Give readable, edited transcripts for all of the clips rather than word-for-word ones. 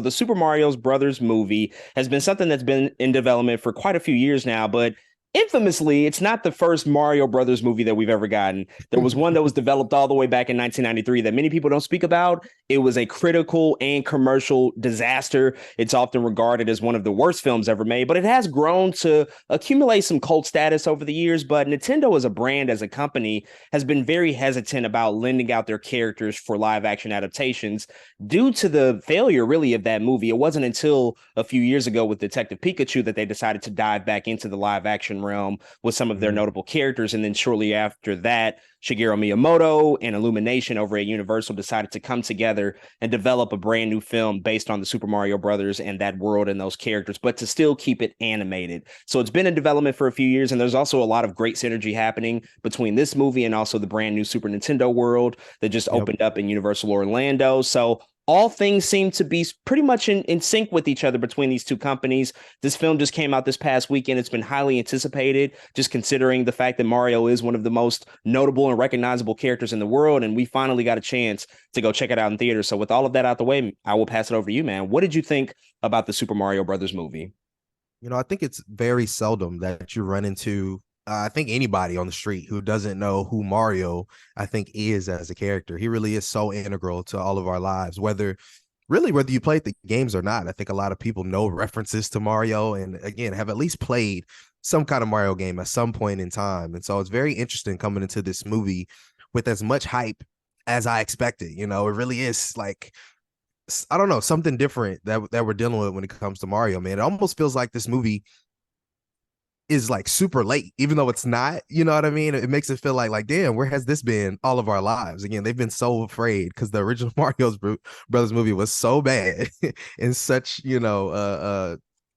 The Super Mario Brothers movie has been something that's been in development for quite a few years now, but infamously, it's not the first Mario Brothers movie that we've ever gotten. There was one that was developed all the way back in 1993 that many people don't speak about. It was a critical and commercial disaster. It's often regarded as one of the worst films ever made, but it has grown to accumulate some cult status over the years. But Nintendo as a brand, as a company, has been very hesitant about lending out their characters for live action adaptations due to the failure, really, of that movie. It wasn't until a few years ago with Detective Pikachu that they decided to dive back into the live action realm with some of their Mhm. notable characters. And then shortly after that, Shigeru Miyamoto and Illumination over at Universal decided to come together and develop a brand new film based on the Super Mario Brothers and that world and those characters, but to still keep it animated. So it's been in development for a few years, and there's also a lot of great synergy happening between this movie and also the brand new Super Nintendo world that just Yep. opened up in Universal Orlando. So all things seem to be pretty much in sync with each other between these two companies. This film just came out this past weekend. It's been highly anticipated, just considering the fact that Mario is one of the most notable and recognizable characters in the world. And we finally got a chance to go check it out in theaters. So, with all of that out the way, I will pass it over to you, man. What did you think about the Super Mario Brothers movie? I think it's very seldom that you run into, I think anybody on the street who doesn't know who Mario, I think, is as a character. He really is so integral to all of our lives, whether you played the games or not. I think a lot of people know references to Mario and, again, have at least played some kind of Mario game at some point in time. And so it's very interesting coming into this movie with as much hype as I expected. It really is like, I don't know, something different that we're dealing with when it comes to Mario, man. It almost feels like this movie is like super late, even though it's not. You know what I mean? It makes it feel like damn, where has this been all of our lives? Again, they've been so afraid because the original Brothers movie was so bad and such,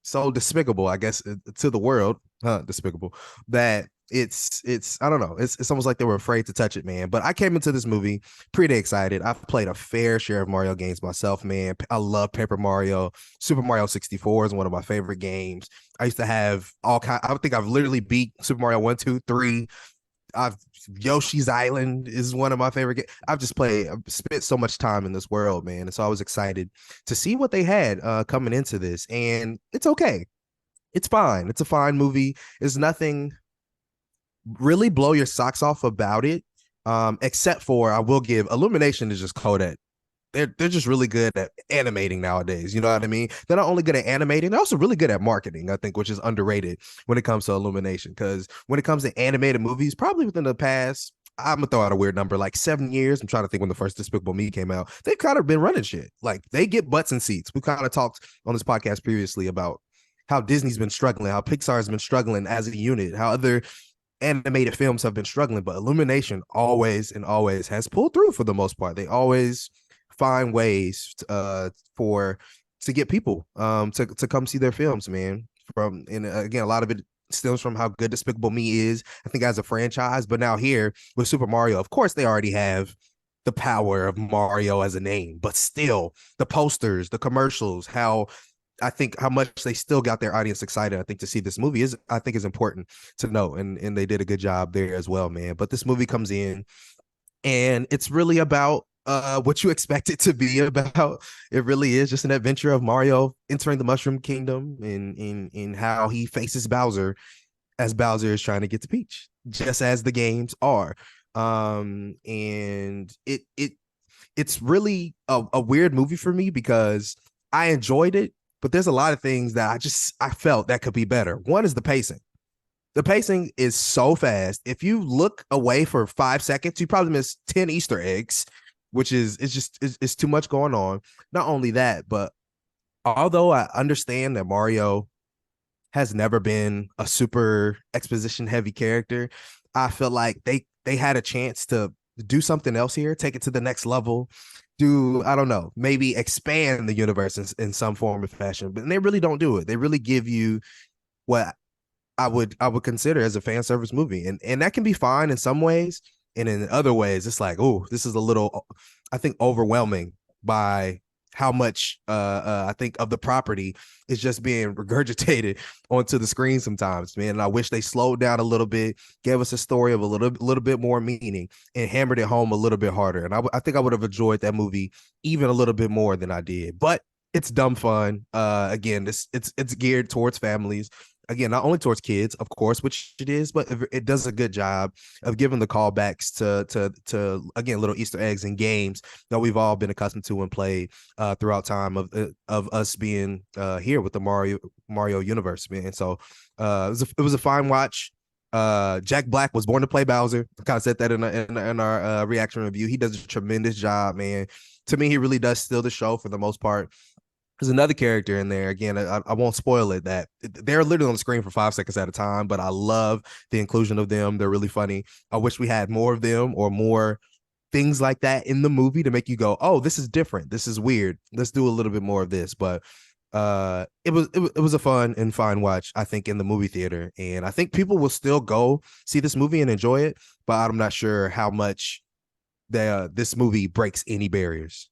so despicable, I guess, to the world, despicable, that it's I don't know. It's almost like they were afraid to touch it, man. But I came into this movie pretty excited. I've played a fair share of Mario games myself, man. I love Paper Mario. Super Mario 64 is one of my favorite games. I used to have all kind. I think I've literally beat Super Mario 1, 2, 3. I've Yoshi's Island is one of my favorite games. I've spent so much time in this world, man. And so I was excited to see what they had coming into this. And it's okay. It's fine. It's a fine movie. There's nothing really blow your socks off about it. Except for, I will give, Illumination is just coded. They're just really good at animating nowadays. You know what I mean? They're not only good at animating, they're also really good at marketing, I think, which is underrated when it comes to Illumination. Because when it comes to animated movies, probably within the past, I'm gonna throw out a weird number, like 7 years. I'm trying to think when the first Despicable Me came out. They've kind of been running shit. Like, they get butts and seats. We kind of talked on this podcast previously about how Disney's been struggling, how Pixar has been struggling as a unit, how other animated films have been struggling, but Illumination always and always has pulled through for the most part. They always find ways for to get people to come see their films, man. And again, a lot of it stems from how good Despicable Me is, I think, as a franchise. But now here with Super Mario, of course, they already have the power of Mario as a name, but still the posters, the commercials, how much they still got their audience excited. I think to see this movie is important to know, and they did a good job there as well, man. But this movie comes in, and it's really about what you expect it to be about. It really is just an adventure of Mario entering the Mushroom Kingdom, in how he faces Bowser as Bowser is trying to get to Peach, just as the games are. And it's really a weird movie for me because I enjoyed it, but there's a lot of things that I felt that could be better. One is the pacing. The pacing is so fast. If you look away for 5 seconds, you probably miss 10 Easter eggs, which is it's too much going on. Not only that, but although I understand that Mario has never been a super exposition heavy character, I feel like they had a chance to do something else here, take it to the next level, I don't know, maybe expand the universe in some form or fashion. But they really don't do it. They really give you what I would consider as a fan service movie. And that can be fine in some ways. And in other ways, it's like, oh, this is a little, I think, overwhelming by how much I think of the property is just being regurgitated onto the screen sometimes, man. And I wish they slowed down a little bit, gave us a story of a little bit more meaning, and hammered it home a little bit harder. And I think I would have enjoyed that movie even a little bit more than I did. But It's dumb fun. Again, it's geared towards families. Again, not only towards kids, of course, which it is, but it does a good job of giving the callbacks to again little Easter eggs and games that we've all been accustomed to and played throughout time of us being here with the Mario universe, man. So it was a fine watch. Jack Black was born to play Bowser. I kind of said that in our reaction review. He does a tremendous job, man. To me, he really does steal the show for the most part. There's another character in there. Again, I won't spoil it. That they're literally on the screen for 5 seconds at a time, but I love the inclusion of them. They're really funny. I wish we had more of them or more things like that in the movie to make you go, "Oh, this is different. This is weird. Let's do a little bit more of this." But it was a fun and fine watch, I think, in the movie theater, and I think people will still go see this movie and enjoy it. But I'm not sure how much this movie breaks any barriers.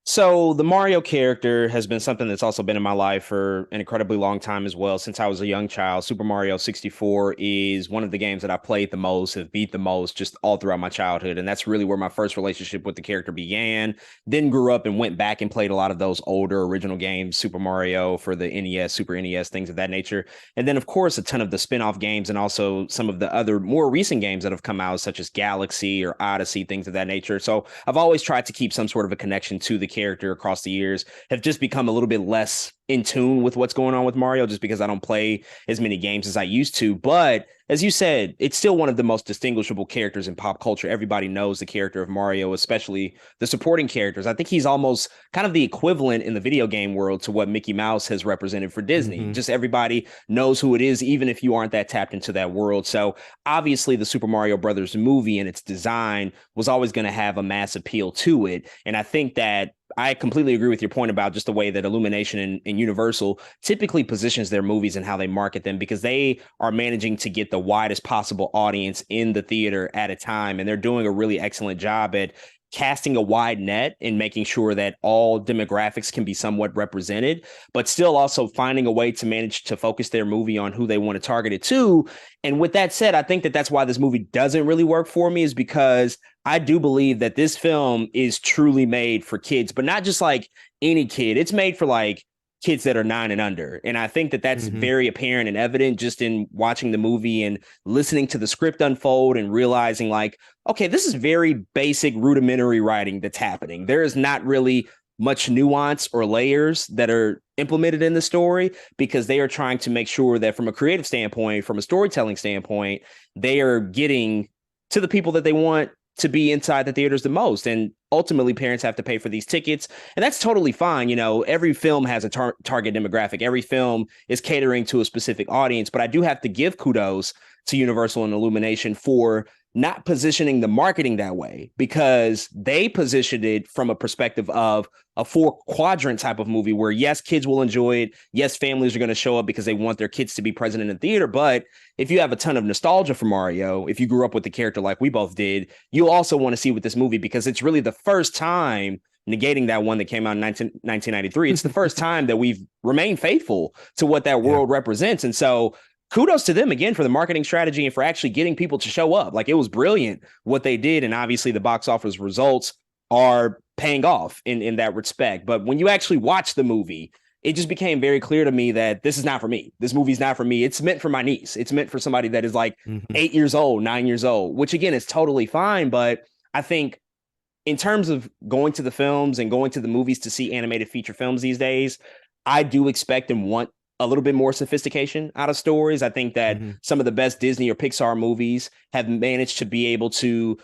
So the Mario character has been something that's also been in my life for an incredibly long time as well. Since I was a young child, Super Mario 64 is one of the games that I played the most, have beat the most, just all throughout my childhood. And that's really where my first relationship with the character began. Then grew up and went back and played a lot of those older original games, Super Mario for the NES, Super NES, things of that nature. And then, of course, a ton of the spin-off games and also some of the other more recent games that have come out, such as Galaxy or Odyssey, things of that nature. So I've always tried to keep some sort of a connection to the character across the years, have just become a little bit less in tune with what's going on with Mario just because I don't play as many games as I used to. But as you said, it's still one of the most distinguishable characters in pop culture. Everybody knows the character of Mario, especially the supporting characters. I think he's almost kind of the equivalent in the video game world to what Mickey Mouse has represented for Disney. Mm-hmm. Just everybody knows who it is, even if you aren't that tapped into that world. So obviously the Super Mario Brothers movie and its design was always going to have a mass appeal to it. And I think that I completely agree with your point about just the way that Illumination and Universal typically positions their movies and how they market them, because they are managing to get the widest possible audience in the theater at a time. And they're doing a really excellent job at casting a wide net and making sure that all demographics can be somewhat represented, but still also finding a way to manage to focus their movie on who they want to target it to. And with that said, I think that that's why this movie doesn't really work for me, is because I do believe that this film is truly made for kids, but not just like any kid. It's made for like kids that are 9 and under. And I think that that's very apparent and evident just in watching the movie and listening to the script unfold and realizing like, okay, this is very basic rudimentary writing that's happening. There is not really much nuance or layers that are implemented in the story, because they are trying to make sure that from a creative standpoint, from a storytelling standpoint, they are getting to the people that they want to be inside the theaters the most. And ultimately parents have to pay for these tickets, and that's totally fine. You know, every film has a target demographic. Every film is catering to a specific audience, but I do have to give kudos to Universal and Illumination for not positioning the marketing that way, because they positioned it from a perspective of a 4-quadrant type of movie where, yes, kids will enjoy it. Yes, families are going to show up because they want their kids to be present in the theater. But if you have a ton of nostalgia for Mario, if you grew up with the character like we both did, you'll also want to see with this movie, because it's really the first time, negating that one that came out in 1993. It's the first time that we've remained faithful to what that world represents. And so kudos to them again for the marketing strategy and for actually getting people to show up. Like, it was brilliant what they did. And obviously the box office results are paying off in that respect. But when you actually watch the movie, it just became very clear to me that this is not for me. This movie's not for me. It's meant for my niece. It's meant for somebody that is like 8 years old, 9 years old, which again is totally fine. But I think in terms of going to the films and going to the movies to see animated feature films these days, I do expect and want a little bit more sophistication out of stories. I think that some of the best Disney or Pixar movies have managed to be able to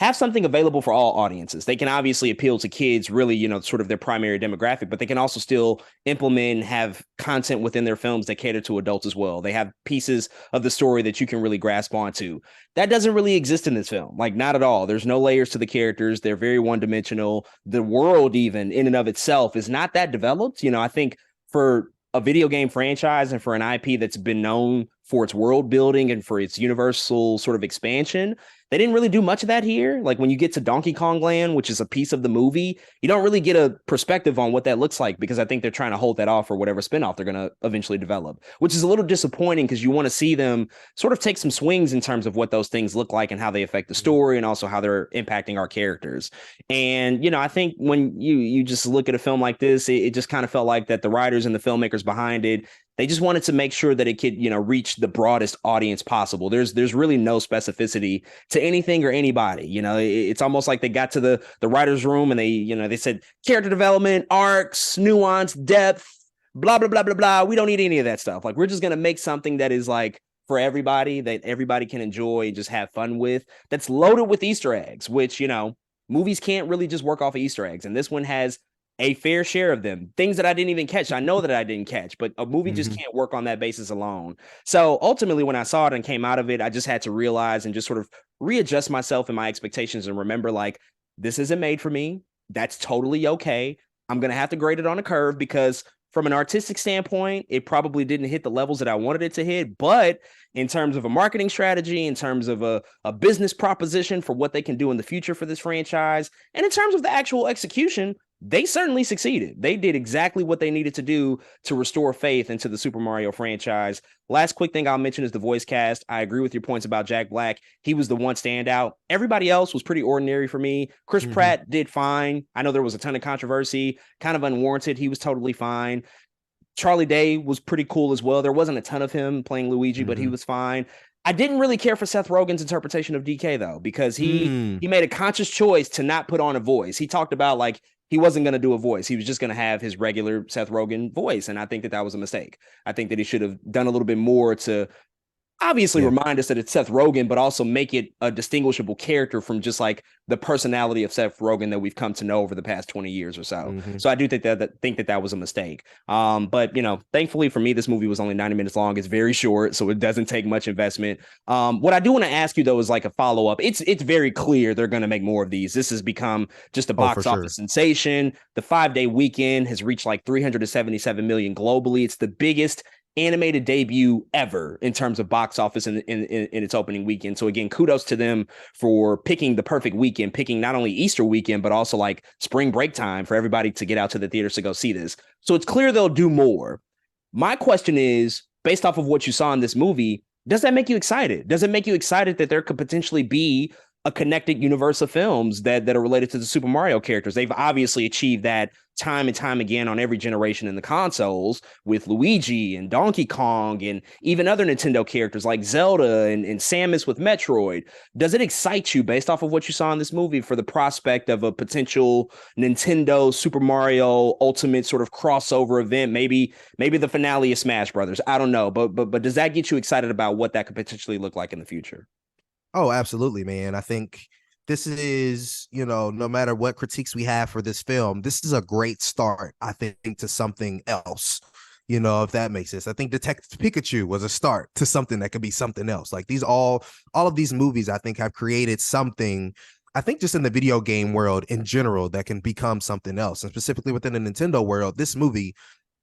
have something available for all audiences. They can obviously appeal to kids, really, you know, sort of their primary demographic, but they can also still implement and have content within their films that cater to adults as well. They have pieces of the story that you can really grasp onto. That doesn't really exist in this film, like not at all. There's no layers to the characters. They're very one-dimensional. The world, even in and of itself, is not that developed. You know, I think for a video game franchise and for an IP that's been known for its world building and for its universal sort of expansion. They didn't really do much of that here. Like when you get to Donkey Kong Land, which is a piece of the movie, you don't really get a perspective on what that looks like because I think they're trying to hold that off for whatever spinoff they're going to eventually develop, which is a little disappointing because you want to see them sort of take some swings in terms of what those things look like and how they affect the story and also how they're impacting our characters. And, I think when you just look at a film like this, it just kind of felt like that the writers and the filmmakers behind it, they just wanted to make sure that it could, reach the broadest audience possible. There's really no specificity to anything or anybody. It's almost like they got to the writer's room and they said character development, arcs, nuance, depth, blah, blah, blah, blah, blah. We don't need any of that stuff. Like, we're just going to make something that is like for everybody, that everybody can enjoy and just have fun with, that's loaded with Easter eggs, which, movies can't really just work off of Easter eggs. And this one has a fair share of them, things that I didn't even catch. I know that I didn't catch, but a movie just can't work on that basis alone. So ultimately, when I saw it and came out of it, I just had to realize and just sort of readjust myself and my expectations and remember, like, this isn't made for me. That's totally okay. I'm going to have to grade it on a curve because from an artistic standpoint, it probably didn't hit the levels that I wanted it to hit. But in terms of a marketing strategy, in terms of a business proposition for what they can do in the future for this franchise, and in terms of the actual execution, they certainly succeeded. They did exactly what they needed to do to restore faith into the Super Mario franchise. Last quick thing I'll mention is the voice cast. I agree with your points about Jack Black. He was the one standout. Everybody else was pretty ordinary for me. Chris Pratt did fine. I know there was a ton of controversy, kind of unwarranted. He was totally fine. Charlie Day was pretty cool as well. There wasn't a ton of him playing Luigi, but he was fine. I didn't really care for Seth Rogen's interpretation of DK though, because he made a conscious choice to not put on a voice. He talked about like he wasn't going to do a voice. He was just going to have his regular Seth Rogen voice. And I think that was a mistake. I think that he should have done a little bit more to obviously remind us that it's Seth Rogen, but also make it a distinguishable character from just like the personality of Seth Rogen that we've come to know over the past 20 years or so. So I do think that was a mistake. But thankfully for me, this movie was only 90 minutes long. It's very short, so it doesn't take much investment. What I do want to ask you though is like a follow-up. It's very clear they're going to make more of these. This has become just a box office sensation. The 5-day weekend has reached like 377 million globally. It's the biggest animated debut ever in terms of box office in its opening weekend. So again, kudos to them for picking the perfect weekend, picking not only Easter weekend, but also like spring break time for everybody to get out to the theaters to go see this. So it's clear they'll do more. My question is, based off of what you saw in this movie, does that make you excited? Does it make you excited that there could potentially be a connected universe of films that are related to the Super Mario characters? They've obviously achieved that time and time again on every generation in the consoles with Luigi and Donkey Kong and even other Nintendo characters like Zelda and Samus with Metroid. Does it excite you based off of what you saw in this movie for the prospect of a potential Nintendo Super Mario Ultimate sort of crossover event? Maybe the finale of Smash Brothers. I don't know, but does that get you excited about what that could potentially look like in the future? Oh, absolutely, man. I think this is, no matter what critiques we have for this film, this is a great start, I think, to something else, if that makes sense. I think Detective Pikachu was a start to something that could be something else. Like all of these movies, I think, have created something, I think, just in the video game world in general that can become something else. And specifically within the Nintendo world, this movie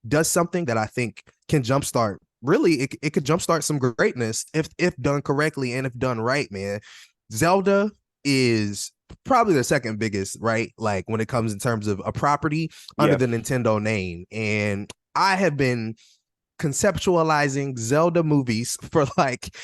does something that I think can jumpstart. Really, it could jumpstart some greatness if done correctly and if done right, man. Zelda is probably the second biggest, right? Like when it comes in terms of a property under the Nintendo name. And I have been conceptualizing Zelda movies for like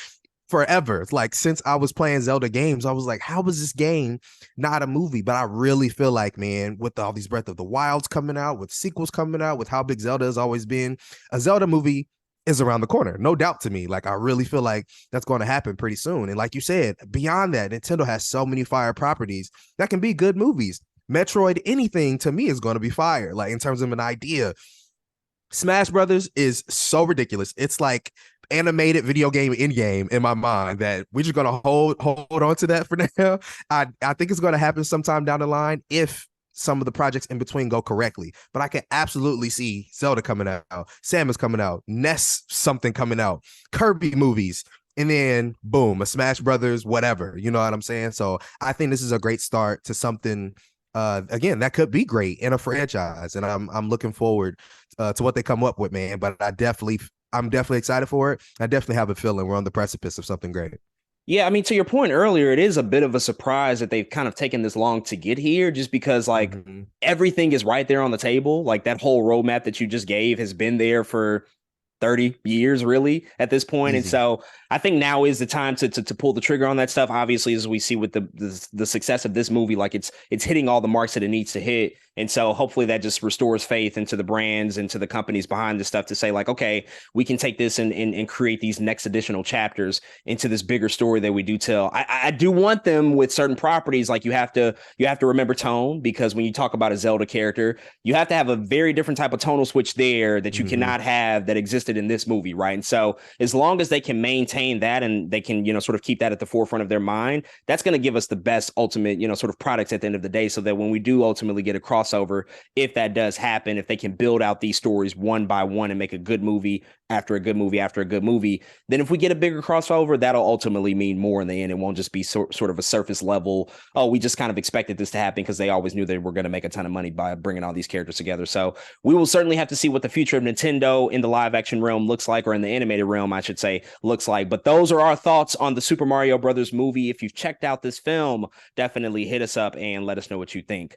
forever. Like since I was playing Zelda games, I was like, how was this game not a movie? But I really feel like, man, with all these Breath of the Wilds coming out, with sequels coming out, with how big Zelda has always been, a Zelda movie is around the corner, no doubt to me. Like I really feel like that's going to happen pretty soon. And like you said, beyond that, Nintendo has so many fire properties that can be good movies. Metroid, anything to me is going to be fire. Like in terms of an idea, Smash Brothers is so ridiculous. It's like animated video game in game in my mind that we're just going to hold on to that for now. I think it's going to happen sometime down the line if some of the projects in between go correctly, but I can absolutely see Zelda coming out, Samus coming out, Ness something coming out, Kirby movies, and then boom, a Smash Brothers, whatever, you know what I'm saying? So I think this is a great start to something, again, that could be great in a franchise, and I'm looking forward to what they come up with, man. But I'm definitely excited for it. I definitely have a feeling we're on the precipice of something great. Yeah, I mean, to your point earlier, it is a bit of a surprise that they've kind of taken this long to get here, just because like Mhm. everything is right there on the table. Like that whole roadmap that you just gave has been there for 30 years really at this point. And Easy. so I think now is the time to pull the trigger on that stuff. Obviously, as we see with the success of this movie, like it's hitting all the marks that it needs to hit. And so hopefully that just restores faith into the brands and to the companies behind this stuff to say, like, okay, we can take this and create these next additional chapters into this bigger story that we do tell. I do want them with certain properties. Like you have to remember tone, because when you talk about a Zelda character, you have to have a very different type of tonal switch there that you Mhm. cannot have that existed in this movie, right? And so as long as they can maintain that and they can, sort of keep that at the forefront of their mind, that's going to give us the best ultimate, sort of products at the end of the day, so that when we do ultimately get a crossover, if that does happen, if they can build out these stories one by one and make a good movie after a good movie after a good movie, then if we get a bigger crossover, that'll ultimately mean more in the end. It won't just be sort of a surface level, oh, we just kind of expected this to happen because they always knew they were going to make a ton of money by bringing all these characters together. So we will certainly have to see what the future of Nintendo in the live action realm looks like, or in the animated realm, I should say, looks like. But those are our thoughts on the Super Mario Brothers movie. If you've checked out this film, definitely hit us up and let us know what you think.